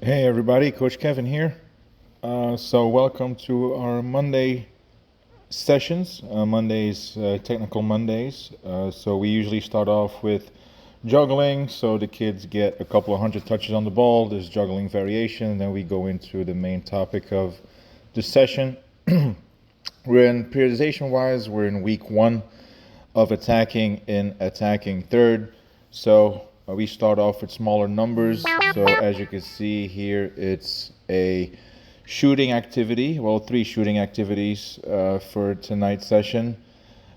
Hey everybody, Coach Kevin here. So welcome to our Monday sessions. Mondays, technical Mondays. So we usually start off with juggling, so the kids get a couple of hundred touches on the ball. There's juggling variation, and then we go into the main topic of the session. We're in periodization wise, we're in week one of attacking in attacking third. So we start off with smaller numbers. So as you can see here, it's a shooting activity. Well, three shooting activities for tonight's session.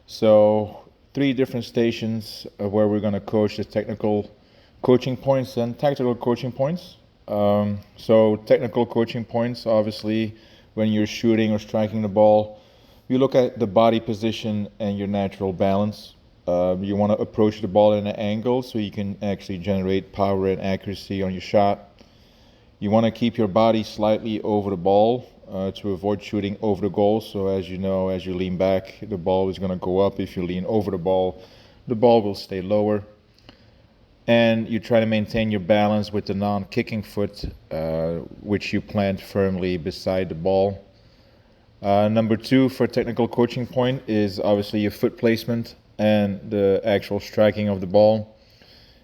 So three different stations where we're going to coach the technical coaching points and tactical coaching points. So technical coaching points, obviously, when you're shooting or striking the ball, you look at the body position and your natural balance. You want to approach the ball at an angle so you can actually generate power and accuracy on your shot. You want to keep your body slightly over the ball to avoid shooting over the goal. So as you know, as you lean back, the ball is going to go up. If you lean over the ball will stay lower. And you try to maintain your balance with the non-kicking foot, which you plant firmly beside the ball. Number two for technical coaching point is obviously your foot placement and the actual striking of the ball.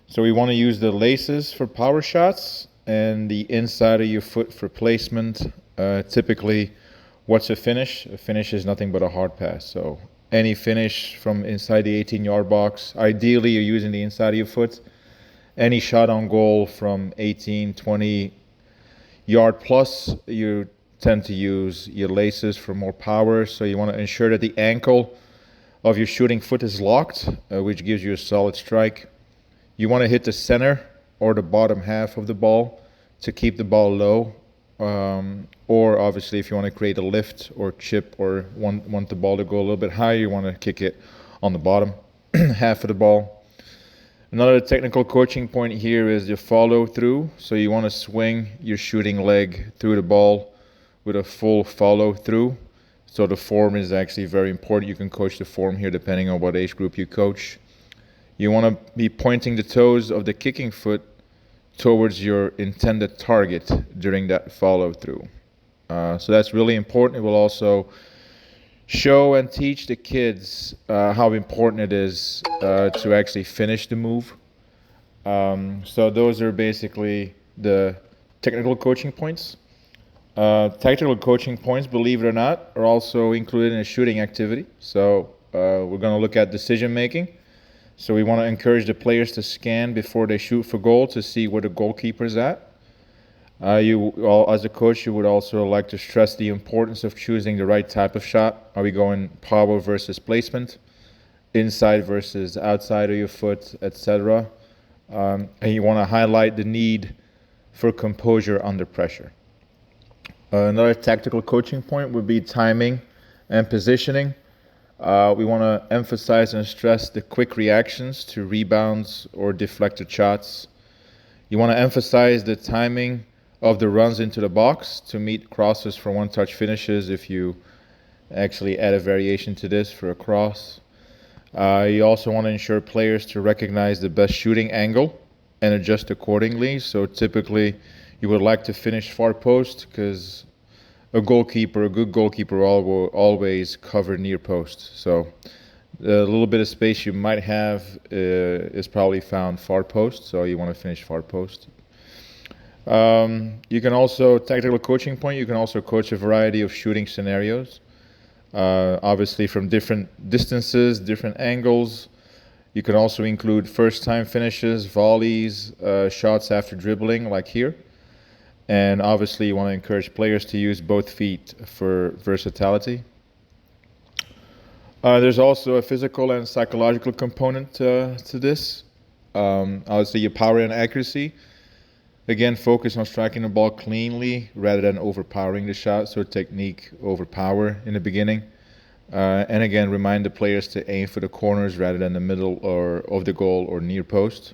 So we want to use the laces for power shots and the inside of your foot for placement. Typically, what's a finish? A finish is nothing but a hard pass. So any finish from inside the 18-yard box, ideally you're using the inside of your foot. Any shot on goal from 18, 20 yard plus, you tend to use your laces for more power. So you want to ensure that the ankle of your shooting foot is locked, which gives you a solid strike. You want to hit the center or the bottom half of the ball to keep the ball low. Or obviously if you want to create a lift or chip or want the ball to go a little bit higher, you want to kick it on the bottom half of the ball. Another technical coaching point here is the follow through. So you want to swing your shooting leg through the ball with a full follow through. So the form is actually very important. You can coach the form here depending on what age group you coach. You want to be pointing the toes of the kicking foot towards your intended target during that follow through. So that's really important. It will also show and teach the kids how important it is to actually finish the move. So those are basically the technical coaching points. Tactical coaching points, believe it or not, are also included in a shooting activity. So we're going to look at decision making. So we want to encourage the players to scan before they shoot for goal to see where the goalkeeper is at. As a coach, you would also like to stress the importance of choosing the right type of shot. Are we going power versus placement, inside versus outside of your foot, etc.? And you want to highlight the need for composure under pressure. Another tactical coaching point would be timing and positioning. We want to emphasize and stress the quick reactions to rebounds or deflected shots. You want to emphasize the timing of the runs into the box to meet crosses for one-touch finishes if you actually add a variation to this for a cross. You also want to ensure players to recognize the best shooting angle and adjust accordingly. So typically you would like to finish far post because a good goalkeeper will always cover near post. So a little bit of space you might have is probably found far post, so you want to finish far post. You can also, tactical coaching point, you can also coach a variety of shooting scenarios. Obviously from different distances, different angles. You can also include first-time finishes, volleys, shots after dribbling, like here. And obviously you want to encourage players to use both feet for versatility. There's also a physical and psychological component to this. Obviously your power and accuracy. Again, focus on striking the ball cleanly rather than overpowering the shot. So technique over power in the beginning. And again, remind the players to aim for the corners rather than the middle or of the goal or near post,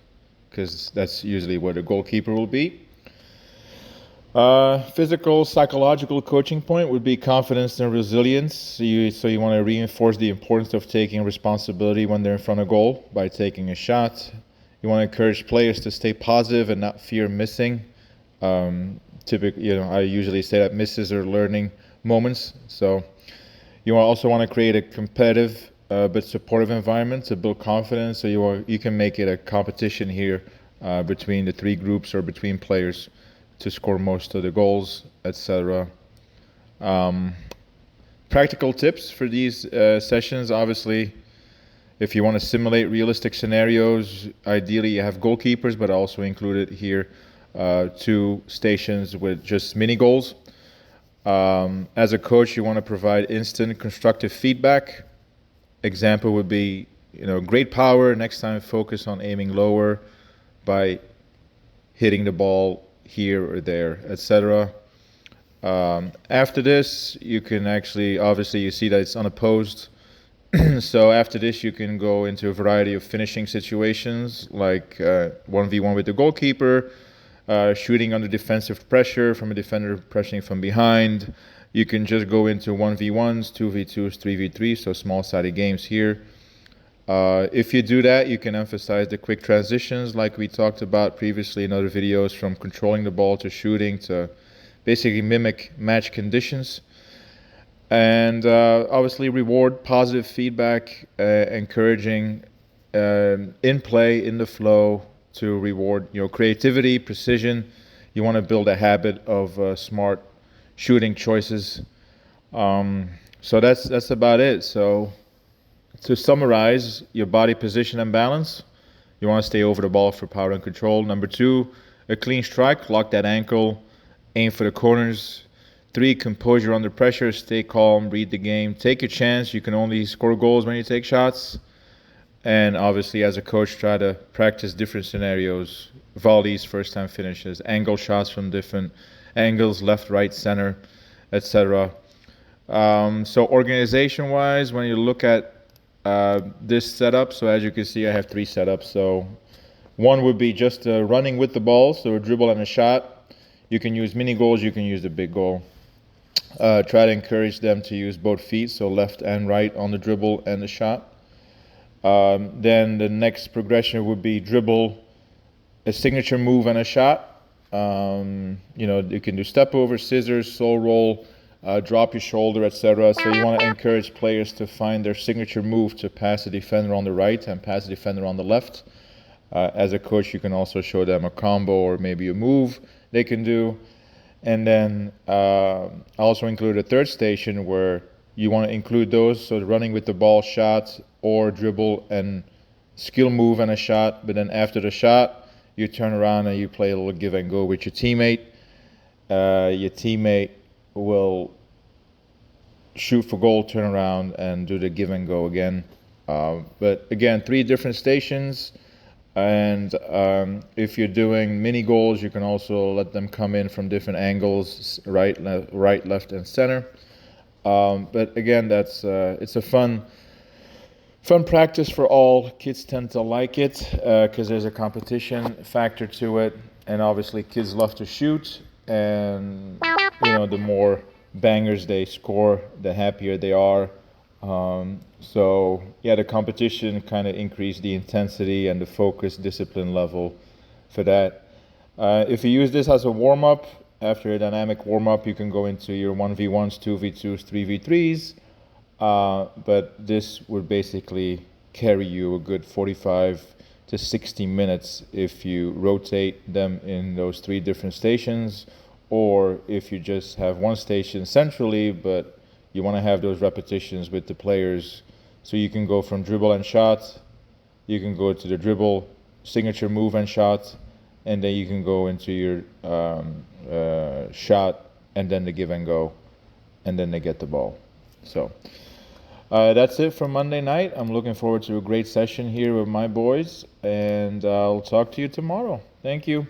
because that's usually where the goalkeeper will be. Physical, psychological coaching point would be confidence and resilience. So you want to reinforce the importance of taking responsibility when they're in front of goal by taking a shot. You want to encourage players to stay positive and not fear missing Typically, I usually say that misses are learning moments. So you also want to create a competitive but supportive environment to build confidence. So you can make it a competition here between the three groups or between players to score most of the goals, etc. Practical tips for these sessions, obviously, if you want to simulate realistic scenarios, ideally you have goalkeepers, but also included here 2 stations with just mini goals. As a coach, you want to provide instant constructive feedback. Example would be, great power, next time focus on aiming lower by hitting the ball here or there, etc. After this, you can actually, obviously you see that it's unopposed. So after this, you can go into a variety of finishing situations, like 1v1 with the goalkeeper, shooting under defensive pressure from a defender pressuring from behind. You can just go into 1v1s, 2v2s, 3v3s, so small-sided games here. If you do that, you can emphasize the quick transitions like we talked about previously in other videos, from controlling the ball to shooting to basically mimic match conditions. And obviously reward positive feedback, encouraging in play, in the flow, to reward creativity, precision. You want to build a habit of smart shooting choices. So that's about it. So to summarize, your body position and balance. You want to stay over the ball for power and control. Number 2, a clean strike, lock that ankle, aim for the corners. 3, composure under pressure, stay calm, read the game, take a chance. You can only score goals when you take shots. And obviously, as a coach, try to practice different scenarios, volleys, first-time finishes, angle shots from different angles, left, right, center, etc. So organization-wise, when you look at this setup, so as you can see, I have 3 setups. So one would be just running with the ball, so a dribble and a shot. You can use mini goals, you can use the big goal. Try to encourage them to use both feet, so left and right on the dribble and the shot. Then the next progression would be dribble, a signature move, and a shot. You can do step over, scissors, soul roll, drop your shoulder, etc. So you want to encourage players to find their signature move to pass the defender on the right and pass the defender on the left. As a coach, you can also show them a combo or maybe a move they can do. And then I also include a third station where you want to include those, so running with the ball, shot, or dribble and skill move and a shot. But then after the shot, you turn around and you play a little give and go with your teammate. Your teammate will shoot for goal, turn around, and do the give and go again. But again, 3 different stations. And if you're doing mini goals, you can also let them come in from different angles, right, left, and center. But again, it's a fun practice for all. Kids tend to like it because there's a competition factor to it, and obviously kids love to shoot, and the more bangers they score, the happier they are. So yeah, the competition kind of increased the intensity and the focus, discipline level for that. If you use this as a warm-up, after a dynamic warm-up, you can go into your 1v1s, 2v2s, 3v3s. But this would basically carry you a good 45 to 60 minutes if you rotate them in those 3 different stations, or if you just have one station centrally, but you want to have those repetitions with the players. So you can go from dribble and shot, you can go to the dribble, signature move and shot, and then you can go into your shot, and then the give and go, and then they get the ball. So that's it for Monday night. I'm looking forward to a great session here with my boys, and I'll talk to you tomorrow. Thank you.